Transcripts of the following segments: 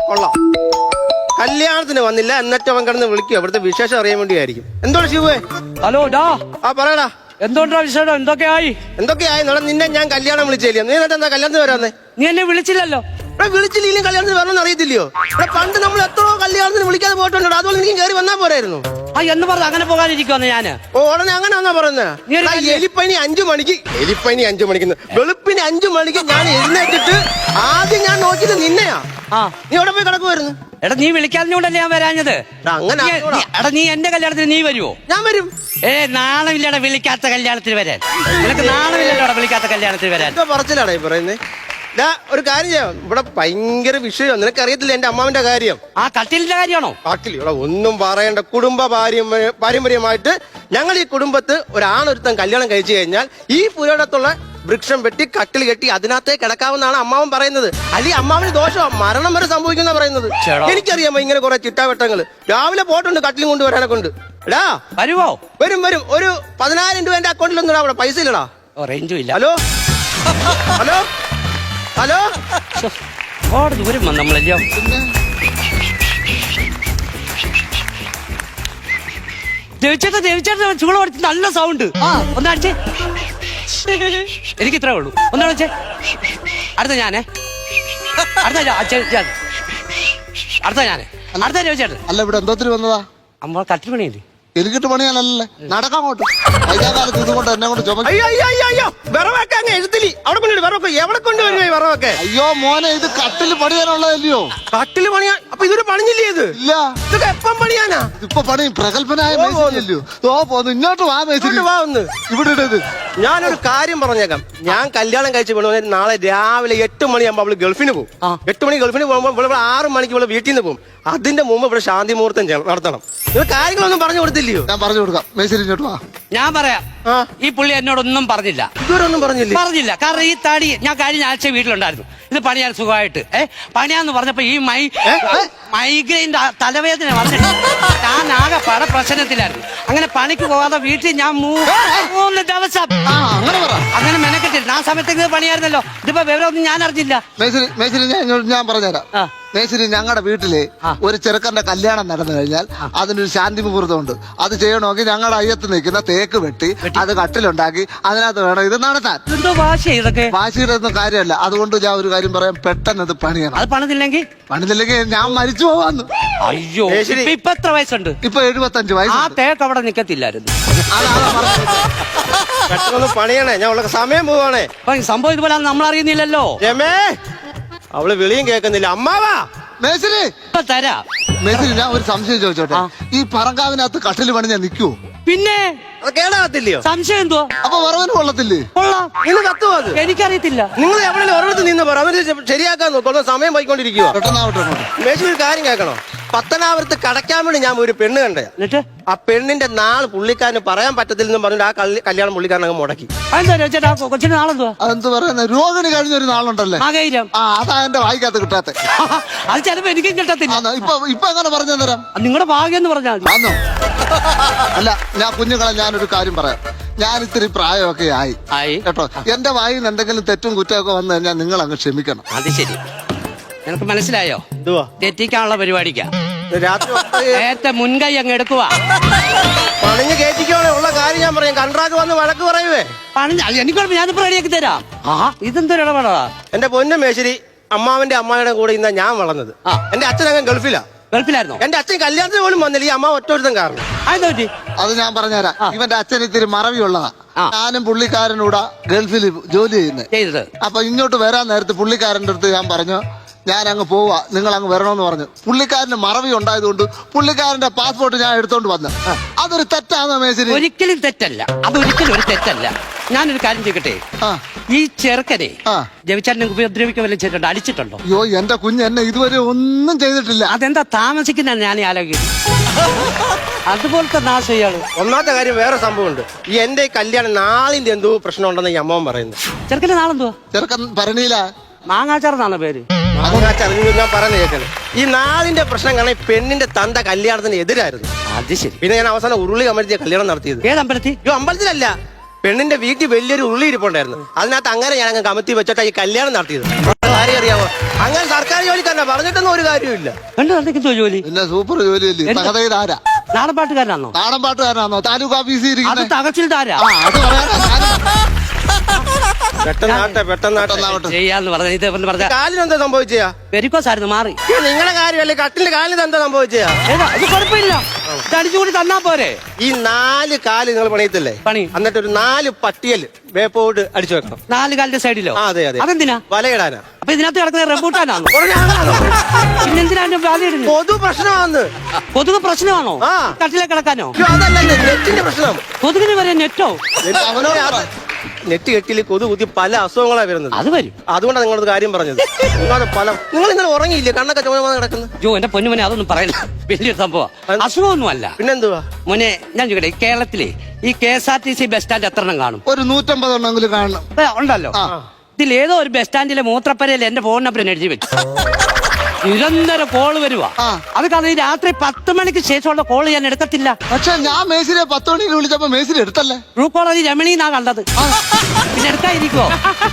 കൊള്ളാം. കല്യാണത്തിന് വന്നില്ല, എന്നിട്ട് അവൻ കിടന്ന് വിളിക്കുക. ഇവിടുത്തെ വിശേഷം അറിയാൻ വേണ്ടിയായിരിക്കും. എന്തോടാ ശിവേ? ഹലോ ഡാ. പറയടാ. എന്തുകൊണ്ടാ വിശേഷം? എന്തൊക്കെയായി? നിന്നെ ഞാൻ കല്യാണം വിളിച്ചില്ല. നീ എന്നിട്ട് എന്താ കല്യാണത്തിന് വരാന്നേ? നീ എന്നെ വിളിച്ചില്ലല്ലോ. വിളിച്ചില്ലെങ്കിലും കല്യാണത്തിന് വരണമെന്ന് അറിയത്തില്ലയോ? പണ്ട് നമ്മൾ എത്രയോ കല്യാണത്തിന് വിളിക്കാതെ പോയിട്ടുണ്ടോ? അതുപോലെ എനിക്ക് കയറി വന്നാ പോരായിരുന്നു. എന്ന് പറഞ്ഞ അങ്ങനെ പോകാനിരിക്കുവന്ന് ഞാന്. ഉടനെ അങ്ങനെ വന്നാ പറയുന്നത്. എലിപ്പനി 5 മണിക്ക്, വെളുപ്പിന് 5 മണിക്ക് ഞാൻ എഴുന്നേറ്റിട്ട് ആദ്യം ഞാൻ നോക്കിയത് നിന്നെയാ. നീ എവിടെ പോയി കിടക്കുമായിരുന്നു? എടാ നീ വിളിക്കാതിനോണ്ടല്ലേ ഞാൻ വരാഞ്ഞത്. അങ്ങനെ എടാ നീ എന്റെ കല്യാണത്തിന് നീ വരുവോ? ഞാൻ വരും. നാണമില്ലടാ വിളിക്കാത്ത കല്യാണത്തിന് വരാൻ. നിനക്ക് നാണമില്ലല്ലോടാ വിളിക്കാത്ത കല്യാണത്തിന് വരാൻ. പറച്ചിലാടാ ഈ പറയുന്നേ. ഒരു കാര്യം ചെയ്യാം, ഇവിടെ ഭയങ്കര വിഷയം. നിനക്ക് അറിയത്തില്ല എന്റെ അമ്മാവിന്റെ കാര്യം. കട്ടിലിന്റെ കാര്യമാണോ? ഇവിടെ ഒന്നും പറയണ്ട. കുടുംബ പാരമ്പര്യമായിട്ട് ഞങ്ങൾ ഈ കുടുംബത്ത് ഒരാണൊരുത്തൻ കല്യാണം കഴിച്ചു കഴിഞ്ഞാൽ ഈ പുരയിടത്തുള്ള വൃക്ഷം വെട്ടി കട്ടിൽ കെട്ടി അതിനകത്തേ കിടക്കാവുന്നതാണ് അമ്മാവൻ പറയുന്നത്. അല്ലെങ്കിൽ അമ്മാവിന് ദോഷമോ മരണം വരെ സംഭവിക്കുന്ന പറയുന്നത്. എനിക്കറിയാമോ ഇങ്ങനെ കുറെ ചിട്ടാവട്ടങ്ങള്. രാവിലെ പോയിട്ടുണ്ട് കട്ടിലും കൊണ്ടുവരാനെ കൊണ്ട്. എടാ വരുവോ? വരും. ഒരു 10,000 രൂപ എന്റെ അക്കൗണ്ടിലൊന്നും അവിടെ പൈസ ഇല്ലടാ. റേഞ്ചും ഇല്ല. Hello hello hello. ഒരുപാട് ദൂരം വന്നു നമ്മളല്ലോ. ദേവിച്ചേട്ടൻ ചൂള പഠിച്ച് നല്ല സൗണ്ട്. ഒന്നടിച്ചേ. എനിക്ക് ഇത്രേ ഉള്ളൂ. ഒന്നടിച്ചേ. അടുത്ത ഞാനേ. അടുത്ത ദേവിച്ചേട്ടൻ. അല്ല ഇവിടെ എന്തോത്തിന് വന്നതാ? അമ്മ കട്ടിൽ പണിയില്ലേ? എനിക്കിട്ട് പണിയാനല്ലേ നടക്കാങ്ങോട്ട്. വൈകാലത്ത് ഇതുകൊണ്ട് എന്നെ കൊണ്ട് ചുമ. എവിടെ കൊണ്ടുവരുവേ വിറവൊക്കെ? അയ്യോ മോനെ, ഇത് കട്ടില് പണിയാനുള്ളതല്ലയോ? കട്ടില് പണിയാ? അപ്പൊ ഇതൊരു പണിഞ്ഞില്ലേ? ഇത് ഇല്ല. ഇതൊക്കെ എപ്പം പണിയാനാ? ഇപ്പൊ പണി പ്രഗത്ഭനായ മേശിരിയല്ലയോ? പോന്നു. ഇങ്ങോട്ട് വാ മേശിരി. ഇവിടെ ഇടത്. ഞാനൊരു കാര്യം പറഞ്ഞേക്കാം. ഞാൻ കല്യാണം കഴിച്ച് വീണു നാളെ രാവിലെ 8 മണിയാകുമ്പോ അവള് ഗൾഫിന് പോകും. 8 മണി ഗൾഫിന് പോകുമ്പോ ഇവിടെ 6 മണിക്ക് ഇവിടെ വീട്ടിൽ നിന്ന് പോകും. അതിന്റെ മുമ്പ് ഇവിടെ ശാന്തി മുഹൂർത്തം നടത്തണം. നിങ്ങൾ കാര്യങ്ങളൊന്നും പറഞ്ഞു കൊടുത്തില്ലയോ? ഞാൻ പറഞ്ഞു കൊടുക്കാം. മേശിരി ഇങ്ങോട്ട് വാ. ഞാൻ പറയാം. ഈ പുള്ളി എന്നോടൊന്നും പറഞ്ഞില്ല. ഇതുവരൊന്നും പറഞ്ഞില്ല. കാരണം ഈ തടി ഞാൻ കഴിഞ്ഞ ആഴ്ച വീട്ടിലുണ്ടായിരുന്നു. ഇത് പണിയാൻ സുഖമായിട്ട് പണിയാന്ന് പറഞ്ഞപ്പോ ഈ മൈഗ്രെയിൻ തലവേദന വന്നിട്ട് ഞാൻ ആകെ പല പ്രശ്നത്തിലായിരുന്നു. അങ്ങനെ പണിക്ക് പോകാതെ വീട്ടിൽ ഞാൻ 3 ദിവസം അങ്ങനെ മെനക്കെട്ടിരുന്നു. ആ സമയത്തേക്ക് പണിയായിരുന്നല്ലോ. ഇതിപ്പോ വിവരമൊന്നും ഞാൻ അറിഞ്ഞില്ല. മേശിരി ഞാൻ പറഞ്ഞുതരാം. മേശിരി, ഞങ്ങളുടെ വീട്ടില് ഒരു ചെറുക്കന്റെ കല്യാണം നടന്നു കഴിഞ്ഞാൽ അതിനൊരു ശാന്തി മുഹൂർത്തം ഉണ്ട്. അത് ചെയ്യണമെങ്കിൽ ഞങ്ങളുടെ അയ്യത്ത് നിൽക്കുന്ന തേക്ക് വെട്ടി അത് കട്ടിലുണ്ടാക്കി അതിനകത്ത് വേണം ഇത് നടത്താൻ. വാശിയുടെ ഒന്നും കാര്യമല്ല. അതുകൊണ്ട് ഞാൻ ഒരു കാര്യം പറയാം, പെട്ടെന്ന് ഇത് പണിയണം. അത് പണിതില്ലെങ്കിൽ ഞാൻ മരിച്ചു പോവാന്ന്. അയ്യോ, ഇപ്പൊ എത്ര വയസ്സുണ്ട്? ഇപ്പൊ 75 വയസ്സ്. ആ തേക്ക് അവിടെ നിക്കത്തില്ലായിരുന്നു. പെട്ടെന്ന് പണിയണേ, ഞാൻ ഉള്ള സമയം പോവാണേ. സംഭവം ഇതുപോലെ നമ്മൾ അറിയുന്നില്ലല്ലോ. അവള് വിളിയും കേൾക്കുന്നില്ല. അമ്മാവാ മേശിരി ഇപ്പൊ തരാ. മേശിരി, ഞാൻ ഒരു സംശയം ചോദിച്ചോട്ടെ. ഈ പറങ്കാവിനകത്ത് കട്ടില് പണിഞ്ഞാൽ നിൽക്കുവോ? പിന്നെ കേടാകത്തില്ലയോ? സംശയം എന്തോ? അപ്പൊ വറവന് കൊള്ളത്തില്ലേ? കൊള്ളാം. ഇന്ന് കത്തുവോ? അത് എനിക്കറിയത്തില്ല. നിങ്ങൾ എവിടെയെങ്കിലും ഒരിടത്ത് നിന്ന് പറ. അവര് ശരിയാക്കാൻ നോക്കും. സമയം പോയിക്കൊണ്ടിരിക്കുക. മേശിരി ഒരു കാര്യം കേൾക്കണോ? പത്തനാപുരത്ത് കടക്കാൻ വേണ്ടി ഞാൻ ഒരു പെണ്ണ് കണ്ടേ. എന്നിട്ട് ആ പെണ്ണിന്റെ നാള് പുള്ളിക്കാരന് പറയാൻ പറ്റത്തില്ലെന്ന് പറഞ്ഞിട്ട് ആ കല്യാണം പുള്ളിക്കാരൻ അങ്ങ് മുടക്കി. കൊച്ചിന്റെ നാളെന്തുവാ? അതെന്ത് പറയുന്നത്? രോഹിണി കഴിഞ്ഞൊരു നാളുണ്ടല്ലേ? അതാ എന്റെ വായിക്കകത്ത് കിട്ടാത്ത. അത് ചിലപ്പോ എനിക്കും കിട്ടത്തില്ല. ഇപ്പൊ എങ്ങനെ പറഞ്ഞു തരാം? നിങ്ങളുടെ ഭാഗ്യം എന്ന് പറഞ്ഞാൽ ആന്നോ? അല്ല, ഞാൻ കുഞ്ഞുങ്ങളെ ഞാനൊരു കാര്യം പറയാം. ഞാൻ ഇത്തിരി പ്രായമൊക്കെ ആയി കേട്ടോ. എന്റെ വായിൽ നിന്ന് എന്തെങ്കിലും തെറ്റും കുറ്റമൊക്കെ വന്നു കഴിഞ്ഞാൽ നിങ്ങൾ അങ്ങ് ക്ഷമിക്കണം. അത് ശരി. നിനക്ക് മനസ്സിലായോ? തെറ്റിക്കാനുള്ള പരിപാടിക്കാ നേരത്തെ മുൻകൈ അങ്ങ് എടുക്കുക. പണിഞ്ഞ് കേറ്റിക്കോളെ ഉള്ള കാര്യം ഞാൻ പറയാം. കൺട്രാക്ട് വന്ന് വഴക്ക് പറയുവേ. എനിക്ക് ഞാനിപ്പോ റെഡിയാക്കി തരാം. ഇതെന്തൊരു ഇടപാടാ? എന്റെ പൊന്നു മേശിരി, അമ്മാവന്റെ അമ്മായുടെ കൂടെ ഇന്നാ ഞാൻ വളർന്നത്. എന്റെ അച്ഛൻ അങ്ങ് ഗൾഫിലായിരുന്നു. എന്റെ അച്ഛൻ കല്യാണത്തിന് പോലും വന്നില്ല. ഈ അമ്മ ഒറ്റൊരുത്തം കാരണം. അത് ഞാൻ പറഞ്ഞുതരാം. ഇവന്റെ അച്ഛൻ ഇത്തിരി മറവിയുള്ളതാ. ഞാനും പുള്ളിക്കാരനൂടെ ഗൾഫിൽ ജോലി ചെയ്യുന്നത്. അപ്പൊ ഇങ്ങോട്ട് വരാൻ നേരത്ത് പുള്ളിക്കാരന്റെ അടുത്ത് ഞാൻ പറഞ്ഞു, ഞാൻ അങ്ങ് പോവാ, നിങ്ങൾ അങ്ങ് വരണമെന്ന് പറഞ്ഞു. പുള്ളിക്കാരന് മറവി ഉണ്ടായതുകൊണ്ട് പുള്ളിക്കാരന്റെ പാസ്പോർട്ട് ഞാൻ എടുത്തോണ്ട് വന്നു. അതൊരു തെറ്റാണോ മേശിരി? ഒരിക്കലും തെറ്റല്ല. അതൊരിക്കലും ഒരു തെറ്റല്ല. ഞാനൊരു കാര്യം ചെയ്യട്ടെ. ഈ ചെറുക്കനെ ജവിച്ചാരനെ ഉപദ്രവിക്കാൻ വല്ല ചെയ്തിട്ടുണ്ടോ? അടിച്ചിട്ടുണ്ടോ? അയ്യോ, എന്റെ കുഞ്ഞ് എന്നെ ഇതുവരെ ഒന്നും ചെയ്തിട്ടില്ല. അതെന്താ താമസിക്കുന്ന ഞാൻ ആലോചിക്കുന്നു. അതുപോലത്തെ നാശം ഇയാള്. ഒന്നാമത്തെ കാര്യം വേറെ സംഭവമുണ്ട്. ഈ എന്റെ കല്യാണം നാളിന്റെ എന്തോ പ്രശ്നം ഉണ്ടെന്ന് ഈ അമ്മവൻ പറയുന്നു. ചെറുക്കന്റെ നാളെന്തുവാ? ചെറുക്കൻ ഭരണിയില മാങ്ങാച്ചാറെന്നാണ് പേര്. ഞാൻ പറഞ്ഞു കേൾക്കല്. ഈ നാളിന്റെ പ്രശ്നം കാരണം പെണ്ണിന്റെ തന്ത കല്യാണത്തിന് എതിരായിരുന്നു. അത് ശരി. പിന്നെ ഞാൻ അവസാനം ഉരുളി കമഴ്ത്തിയ കല്യാണം നടത്തിയത്. ഏത് അമ്പലത്തിൽ? അമ്പലത്തിലല്ല, പെണ്ണിന്റെ വീട്ടിൽ വലിയൊരു ഉള്ളി ഇരിപ്പുണ്ടായിരുന്നു. അതിനകത്ത് അങ്ങനെ ഞാൻ അങ്ങ് കമത്തി വെച്ചിട്ടാ ഈ കല്യാണം നടത്തിയത്. കാര്യം അറിയാമോ? അങ്ങനെ സർക്കാർ ജോലിക്കാരനാ, പറഞ്ഞിട്ടൊന്നും ഒരു കാര്യമില്ല. എന്ത് ജോലി? പിന്നെ സൂപ്പർ ജോലിയല്ലേ. തകതയിലാരാ? നാടൻ പാട്ടുകാരനാണോ? നാടൻ പാട്ടുകാരനാണോ? താലൂക്ക് ഓഫീസിൽ അത് ഇരിക്കുന്നത് തകച്ചിൽദാരാ. അത് പറയാനാ പെട്ടെന്നാട്ടെ ചെയ്യാന്ന് പറഞ്ഞ ഇത് പറഞ്ഞ കാലിനെന്താ സംഭവിച്ചാ? വെരിക്കോസ് ആയിരുന്നു, മാറി. നിങ്ങളെ കാര്യമല്ലേ, കട്ടിലിന്റെ കാലിന് എന്താ സംഭവിച്ചാ? അത് കുഴപ്പമില്ല, അടിച്ചുകൂടി തന്നാ പോരെ. ഈ 4 കാല് നിങ്ങൾ പണിയത്തില്ലേ? പണി. എന്നിട്ട് ഒരു 4 പട്ടിയല് വേപ്പോട്ട് അടിച്ചു വെക്കണം. 4 കാലിന്റെ സൈഡിലോ? അതെ അതെ. അതെന്തിനാ? വലയിടാനാ. അപ്പൊ ഇതിനകത്ത് കിടക്കുന്ന റംബൂട്ടാനാണോ? പിന്നെന്തിനാ വാലിടുന്നത്? പൊതു പ്രശ്നമാന്ന്. കൊതുക് പ്രശ്നമാണോ? ആ. കട്ടിലെ കിടക്കാനോ? അതല്ല, നെറ്റിന്റെ പ്രശ്നം. കൊതുകിന് വരെ നെറ്റോ? നെറ്റ് കെട്ടില് കൊതു കുത്തി പല അസുഖങ്ങളാ വരുന്നത്. അത് വരും. അതുകൊണ്ടാണ് നിങ്ങളൊരു കാര്യം പറഞ്ഞത്. നിങ്ങൾ ഇന്നലെ ഉറങ്ങിയില്ലേ? കണ്ണൊക്കെ ചുമ കിടക്കുന്നു. ജോ, എന്റെ പൊന്നുമോനെ അതൊന്നും പറയില്ല, വലിയൊരു സംഭവം. അസുഖമൊന്നും അല്ല. പിന്നെന്തുവാ മോനെ, ഞാൻ ചോദിക്കട്ടെ, കേരളത്തിലെ ഈ KSRTC ബസ് സ്റ്റാൻഡ് എത്ര എണ്ണം കാണും? ഒരു 150 എണ്ണമെങ്കിലും കാണണം. ഉണ്ടല്ലോ. ഇതിൽ ഏതോ ഒരു ബസ് സ്റ്റാൻഡിലെ മൂത്രപ്പരയിൽ എന്റെ ഫോൺ നമ്പർ എഴുതി വെച്ചു. നിരന്തരം കോള് വരുവാ. അത് കാരണം ഈ രാത്രി 10 മണിക്ക് ശേഷമുള്ള കോള് ഞാൻ എടുക്കത്തില്ല. പക്ഷെ ഞാൻ മേസിനെ 10 മണിക്ക് വിളിച്ചപ്പോ മേസിനെ എടുത്തല്ലേ. ട്രൂ കോളേജ് രമണീന്നാ കണ്ടത്. പിന്നെ എടുക്കാതിരിക്കുവോ?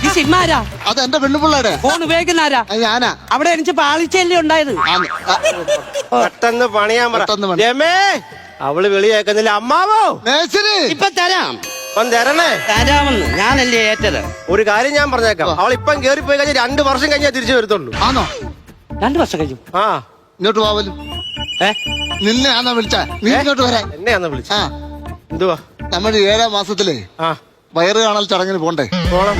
ഈ സിമ്മാരാ? അത് എന്റെ പെണ്ണുപിള്ളയുടെ ഫോൺ ഉപയോഗിക്കുന്ന ആരാ? ഞാനാ. അവിടെ എനിക്ക് പാളിച്ചല്ലേ ഉണ്ടായത്. പെട്ടെന്ന് പണിയാൻ പറ. രമേ, അവള് വെളിയേക്കുന്നില്ല. അമ്മാവോ, മേസിന് ഇപ്പൊ തരാം. തരണേ. തരാമെന്ന് ഞാനല്ലേ ഏറ്റത്. ഒരു കാര്യം ഞാൻ പറഞ്ഞേക്കാം, അവൾ ഇപ്പം കേറിപ്പോയി കഴിഞ്ഞാൽ 2 വർഷം കഴിഞ്ഞാൽ തിരിച്ചു വരത്തുള്ളൂ. ആണോ? 2 വർഷം കഴിഞ്ഞു. ആ, ഇങ്ങോട്ട് പോവലും. നിന്നെ ആണോ വിളിച്ച? നീ ഇങ്ങോട്ട് വരാൻ. എന്നെയാന്ന് വിളിച്ച. എന്തുവാ? നമ്മുടെ 7ാം മാസത്തിലേ വയറ് കാണൽ ചടങ്ങിന് പോണ്ടേ? പോണം.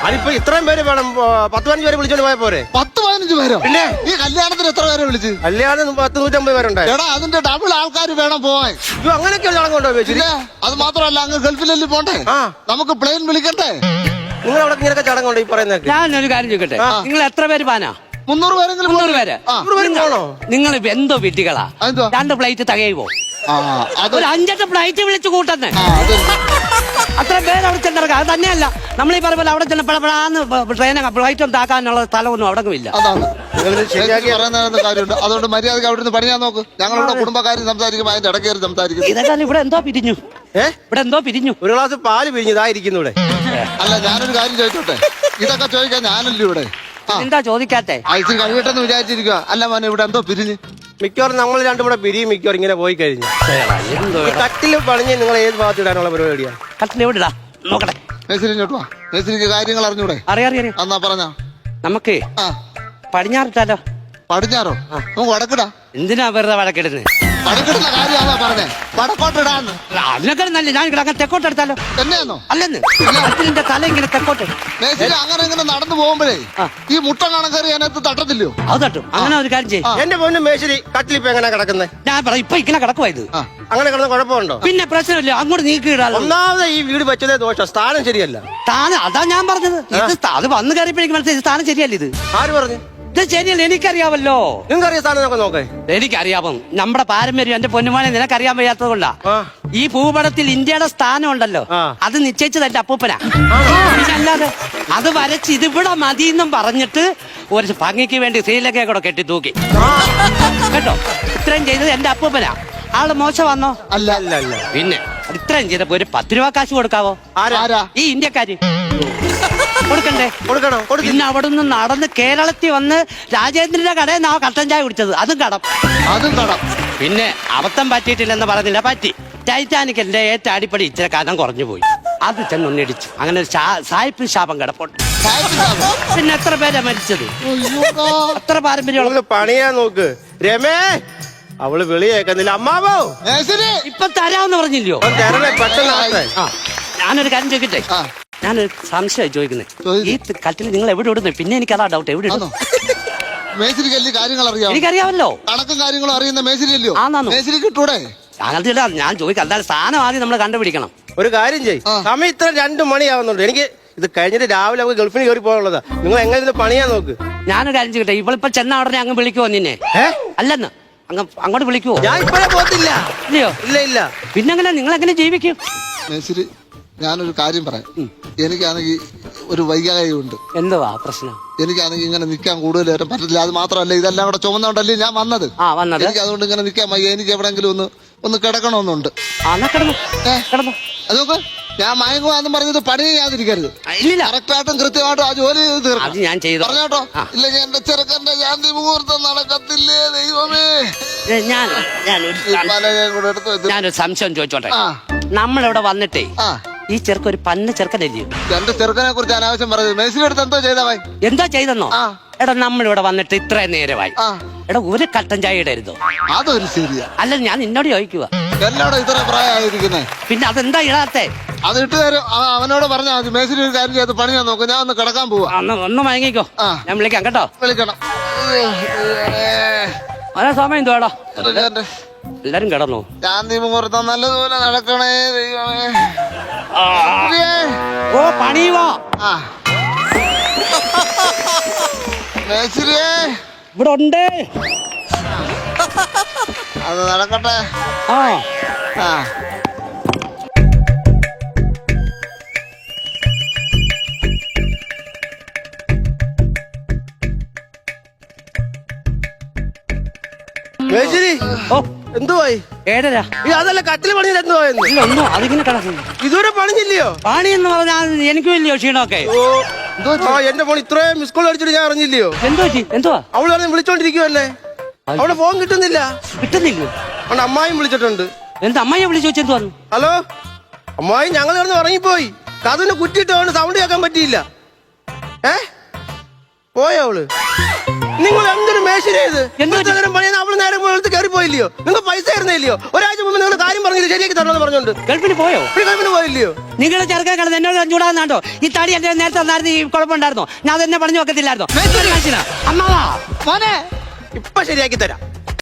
അതിപ്പോ ഇത്രയും പേര് വേണം? 10-15 പേര് വിളിച്ചോണ്ട് പോയ പോരെ? 10-15 പേരോ? പിന്നെ ഈ കല്യാണത്തിന് എത്ര പേരെ വിളിച്ച്? കല്യാണം 100-150 പേരുണ്ടായി. എടാ, അതിന്റെ ഡബിൾ ആൾക്കാർ വേണം പോവാൻ. അങ്ങനെയൊക്കെ ചടങ്ങുണ്ടോ? പിന്നെ അത് മാത്രമല്ല, അങ്ങ് ഗൾഫിലല്ലേ പോണ്ടേ? നമുക്ക് പ്ലെയിൻ വിളിക്കണ്ടേ? നിങ്ങൾ അവിടെ ഇങ്ങനെയൊക്കെ ചടങ്ങുണ്ടോ ഈ പറയുന്നതൊക്കെ? ഞാനൊരു കാര്യം ചോദിക്കട്ടെ, നിങ്ങൾ എത്ര പേര് പാനാ? 300 പേരെങ്കിലും. 300 പേര്. നിങ്ങൾ എന്തോ വിട്ടികളാ? 2 പ്ലേറ്റ് തികയുമോ? ഒരു 5-8 പ്ലേറ്റ് വിളിച്ചു കൂട്ടുന്നേ. അത്ര പേര് അവിടെ ചെന്നിറക്കാം. അത് തന്നെയല്ല, നമ്മൾ ഈ പറയുമ്പോൾ അവിടെ ചെന്നപ്പോഴാന്ന് ട്രെയിനെ ഫ്ലൈറ്റ് ഒന്നും താക്കാനുള്ള സ്ഥലമൊന്നും അവിടെ ഇല്ല. അതാണ് കാര്യമുണ്ട്. അതുകൊണ്ട് മര്യാദക്ക് അവിടെ നിന്ന് പണിയാൻ നോക്ക്. ഞങ്ങളുടെ കുടുംബക്കാരും സംസാരിക്കുമ്പോൾ അതിന്റെ ഇടക്കേറി സംസാരിക്കും. ഇതൊക്കെ ഇവിടെ എന്തോ പിരിഞ്ഞു. ഇവിടെ എന്തോ പിരിഞ്ഞു. ഒരു ഗ്ലാസ് പാല് പിരിഞ്ഞതായിരിക്കുന്നു ഇവിടെ. അല്ല, ഞാനൊരു കാര്യം ചോദിച്ചോട്ടെ? ഇതൊക്കെ ചോദിക്കാൻ ഞാനല്ലേ ഇവിടെ. എന്താ ചോദിക്കാത്തെ? ഐസ് കഴിയട്ടെന്ന് വിചാരിച്ചിരിക്കുക. അല്ല മോനെ, ഇവിടെ എന്തോ പിരിഞ്ഞ്. മിക്കവാറും നമ്മൾ രണ്ടും കൂടെ പിരിയും. മിക്കവാറും ഇങ്ങനെ പോയി കഴിഞ്ഞു. കട്ടില് പണിഞ്ഞ് നിങ്ങൾ ഏത് ഭാഗത്ത് ഇടാനുള്ള പരിപാടിയാണ്? കട്ടിൽ എവിടെ ഇടാ നോക്കട്ടെ. മേസ്തിരി ഇങ്ങോട്ട് വാ. മേസ്തിരിക്ക് കാര്യങ്ങൾ അറിഞ്ഞൂടെ? അറിയാം. എന്നാ പറഞ്ഞോ. നമുക്ക് പടിഞ്ഞാറിട്ടാലോ? പടിഞ്ഞാറോ? നമുക്ക് വടക്കിടാ. എന്തിനാ വെറുതെ വടക്കിടുന്നത്? വടക്കിടുന്ന കാര്യമാണോ പറഞ്ഞേ? വടക്കോട്ടിടാന്ന്. അതിനൊക്കെ നല്ല ഞാൻ അങ്ങനെ തെക്കോട്ട് എടുത്താലോ? തന്നെയാന്നോ? അല്ലെന്ന് കട്ടിലിന്റെ തല ഇങ്ങനെ തെക്കോട്ട്. മേസ്തിരി അങ്ങനെ ഇങ്ങനെ നടന്നു പോകുമ്പോഴേ ഈ മുട്ട കണക്കറി അതിനകത്ത് തട്ടത്തില്ലയോ? അത് തട്ടും. അങ്ങനെ ഒരു കാര്യം ചെയ്യും. എന്റെ പൊന്നും മേശരി, കട്ടിലിപ്പോ എങ്ങനെ കിടക്കുന്നത്? ഞാൻ പറയാം, ഇപ്പൊ ഇങ്ങനെ കിടക്കുവായത്. അങ്ങനെ കിടന്ന കുഴപ്പമുണ്ടോ? പിന്നെ പ്രശ്നമില്ല, അങ്ങോട്ട് നീക്കിയിടാലോ. ഒന്നാമത് ഈ വീട് വെച്ചതേ ദോഷം, സ്ഥാനം ശരിയല്ല. സ്ഥാനം അതാ ഞാൻ പറഞ്ഞത്. അത് വന്നു കയറിയപ്പോഴേക്ക് മനസ്സിലായി സ്ഥാനം ശരിയല്ല. ഇത് ആര് പറഞ്ഞു? ഇത് ശരിയല്ല, എനിക്കറിയാമല്ലോ. നിങ്ങൾക്കറിയാം സ്ഥാനം നോക്കാൻ നോക്കേ? എനിക്കറിയാമോ നമ്മുടെ പാരമ്പര്യം. എന്റെ പൊന്നുമോനെ നിനക്കറിയാൻ വയ്യാത്തത് കൊണ്ടാ. ഈ ഭൂപടത്തിൽ ഇന്ത്യയുടെ സ്ഥാനം ഉണ്ടല്ലോ, അത് നിശ്ചയിച്ചത് എന്റെ അപ്പൂപ്പനാ. അല്ലാതെ അത് വരച്ച് ഇതിവിടെ മതിയെന്നും പറഞ്ഞിട്ട് ഒരു ഭംഗിക്ക് വേണ്ടി ശ്രീലങ്കയെ കൂടെ കെട്ടി തൂക്കി കേട്ടോ. ഇത്രയും ചെയ്തത് എന്റെ അപ്പൂപ്പനാ. ആള് മോശമാണോ? അല്ല അല്ല അല്ല. പിന്നെ ഇത്രയും ചെയ്തപ്പോ ഒരു 10 രൂപ കാശ് കൊടുക്കാവോ? ആരാ? ഈ ഇന്ത്യക്കാര് കൊടുക്കണ്ടേ? കൊടുക്കണം. പിന്നെ അവിടെ നിന്ന് നടന്ന് കേരളത്തിൽ വന്ന് രാജേന്ദ്രന്റെ കടയിൽ നിന്നാ കട്ടൻ ചായ കുടിച്ചത്. അതും കടം. പിന്നെ അബദ്ധം പറ്റിയിട്ടില്ലെന്ന് പറഞ്ഞില്ല, പറ്റി. ടൈറ്റാനിക്കലിന്റെ ഏറ്റവും അടിപ്പടി ഇച്ചിരി കനം കുറഞ്ഞു പോയി. അത് ചെന്നൊന്നിടിച്ചു. അങ്ങനെ സായിപ്പ് ശാപം കിടപ്പുണ്ട്. പിന്നെ എത്ര പേരാ മരിച്ചത്? അത്ര പാരമ്പര്യം. പണിയാ നോക്ക് രമേ. അവള് വെളിയേക്കുന്നില്ല. അമ്മാവോ, ഇപ്പൊ തരാമെന്ന് പറഞ്ഞില്ലയോ? ഞാനൊരു കാര്യം ചോദിക്കട്ടെ? ഞാനൊരു സംശയമായി ചോദിക്കുന്നത്. ഈ കട്ടിൽ നിങ്ങൾ എവിടെ ഇടുന്നു? പിന്നെ എനിക്ക് അതാ ഡൗട്ട്. എവിടെ ഇടുന്നു? എനിക്കറിയാമല്ലോ. കണക്കും കാര്യങ്ങളും അറിയുന്ന മേശരിയല്ലോ. മേശരി കിട്ടൂടെ? ഞാൻ ചോദിക്കാം. എന്തായാലും സ്ഥാനം ആദ്യം നമ്മൾ കണ്ടുപിടിക്കണം. ഒരു കാര്യം ചെയ്യും. സമയം ഇത്ര 2 മണിയാവുന്നുണ്ട്. എനിക്ക് ഇത് കഴിഞ്ഞിട്ട് രാവിലെ നമുക്ക് ഗൾഫിന് കയറി പോകാനുള്ളതാ. നിങ്ങൾ എങ്ങനെ പണിയാ നോക്ക്. ഞാനൊരു കാര്യം ചെയ്യട്ടെ? ഇവളിപ്പോ ചെന്ന ഉടനെ അങ്ങ് വിളിക്കുവോ നിന്നെ? അല്ലെന്ന് അങ്ങോട്ട് വിളിക്കുവോ? ഞാൻ ഇപ്പോഴേ പോകത്തില്ല. ഇല്ലയോ? ഇല്ല. പിന്നെങ്ങനെ നിങ്ങൾ എങ്ങനെ ജീവിക്കും? മേശരി, ഞാനൊരു കാര്യം പറയാം. എനിക്കാണെങ്കിൽ ഒരു വൈകാരികമുണ്ട്. എന്തുവാ പ്രശ്നം? എനിക്കാണെങ്കിൽ ഇങ്ങനെ നിൽക്കാൻ കൂടുതൽ നേരം പറ്റില്ല. അത് മാത്രമല്ല, ഇതെല്ലാം കൂടെ ചുമന്നോണ്ടല്ലേ ഞാൻ വന്നത്. എനിക്ക് അതുകൊണ്ട് ഇങ്ങനെ നിൽക്കാൻ വയ്യ. എനിക്ക് എവിടെങ്കിലും ഒന്ന് കിടക്കണമെന്നുണ്ട്. കിടന്നു. അതൊക്കെ ഞാൻ മയങ്ങുവാന്നും പറഞ്ഞത് പണി ചെയ്യാതിരിക്കരുത്. ഇല്ലില്ല, കറക്റ്റായിട്ടും കൃത്യമായിട്ടും ആ ജോലി ചെയ്ത് അത് തീർക്കണം. ഞാൻ ചെയ്തു. പറഞ്ഞോട്ടോ. ഇല്ലെങ്കിൽ എന്റെ ചെറുക്കന്റെ ശാന്തി മുഹൂർത്തം നടക്കത്തില്ലേ ദൈവമേ. ഞാനൊരു സംശയം ചോദിച്ചോട്ടെ. ആ. നമ്മളിവിടെ വന്നിട്ടേ ആ. ഈ ചെറുക്ക ഒരു പന്ന ചെറുക്കനല്ലേ? എന്റെ ചെറുക്കനെ കുറിച്ച് അനാവശ്യം പറഞ്ഞത്. മേസിന്റെ അടുത്ത് എന്തോ ചെയ്തവായി? എന്താ ചെയ്തെന്നോ? ആ. എടാ നമ്മളിവിടെ വന്നിട്ട് ഇത്രയും നേരമായി. ആ. എടാ ഒരു കട്ടൻ ചായ ഇടരുതോ? അതൊരു ശരിയാ. അല്ല ഞാൻ നിന്നോട് ചോദിക്കുക. എന്നോട് ഇത്ര പ്രായമായിരിക്കുന്നേ. പിന്നെ അതെന്താ ഇടാത്തെ? അത് ഇട്ട് തരും. അവനോട് പറഞ്ഞാൽ മതി. മേസിന് ഒരു കാര്യം ചെയ്ത് പണി ഞാൻ നോക്കും. ഞാൻ ഒന്ന് കിടക്കാൻ പോവാ. ഒന്ന് മയങ്ങിക്കോ. ആ. ഞാൻ വിളിക്കാം കേട്ടോ. വിളിക്കണം. ഓരോ സമയം എന്തോടാ? ചെറുക്കന്റെ എല്ലാരും കിടന്നു. ശാന്തി മുഹൂർത്തം നല്ലതുപോലെ നടക്കണേ ദൈവമേ. ഓ പണിയുവോ? ആ. മേശിരിയേ ഇവിടെ ഉണ്ട്. അത് നടക്കട്ടെ. ആ ആ. മേശിരി ഓ എന്തുവായി? 7:30. അതല്ല കട്ടില് പണിയിൽ എന്തുവായെന്ന്? ഇല്ല ഒന്നും അതിങ്ങനെ കിടക്കുന്നു. ഇതുവരെ പണിഞ്ഞില്ലയോ? പണി എന്ന് പറഞ്ഞാൽ എനിക്കും ഇല്ലയോ ക്ഷീണമൊക്കെ? ആ എന്റെ ഫോൺ ഇത്രയും മിസ് കോൾ അടിച്ചിട്ട് ഞാൻ അറിഞ്ഞില്ലയോ? എന്തോ എന്തുവാ? അവള് പറഞ്ഞ് വിളിച്ചോണ്ടിരിക്കുവല്ലേ. അവളെ ഫോൺ കിട്ടുന്നില്ല. കിട്ടുന്നില്ലയോ? അവളുടെ അമ്മായും വിളിച്ചിട്ടുണ്ട്. എന്താ അമ്മയെ വിളിച്ചു വെച്ചെന്ത് വന്നു? ഹലോ അമ്മായി, ഞങ്ങൾ കിടന്ന് ഉറങ്ങിപ്പോയി. കഥന് കുറ്റിയിട്ടവന് സൗണ്ട് കേൾക്കാൻ പറ്റിയില്ല. പോയോ അവള്? നിങ്ങൾ എന്തൊരു മേശിരി ഇത്? നേരം പണിയാൻ അവള് നേരം എടുത്ത് കയറി പോയില്ലയോ? നിങ്ങൾ പൈസ തരുന്നില്ലയോ? ഒരാഴ്ച മുമ്പ് നിങ്ങൾ കാര്യം പറഞ്ഞില്ല, ശരിയാക്കി തരണമെന്ന് പറഞ്ഞോണ്ട് ഗൾഫിന് പോയോ? ഗൾഫിന് പോയില്ലയോ? നിങ്ങളെ ചെറുക്കാൻ കിടന്ന് എന്നോട് ചൂടാന്നാണ്ടോ? ഈ തടി എന്റെ നേരത്തെ തന്നായിരുന്നു ഈ കുഴപ്പമുണ്ടായിരുന്നോ? ഞാൻ അതെന്നെ പറഞ്ഞു വെക്കത്തില്ലായിരുന്നോ? അമ്മാവാ മോനെ ഇപ്പൊ ശരിയാക്കി തരാം.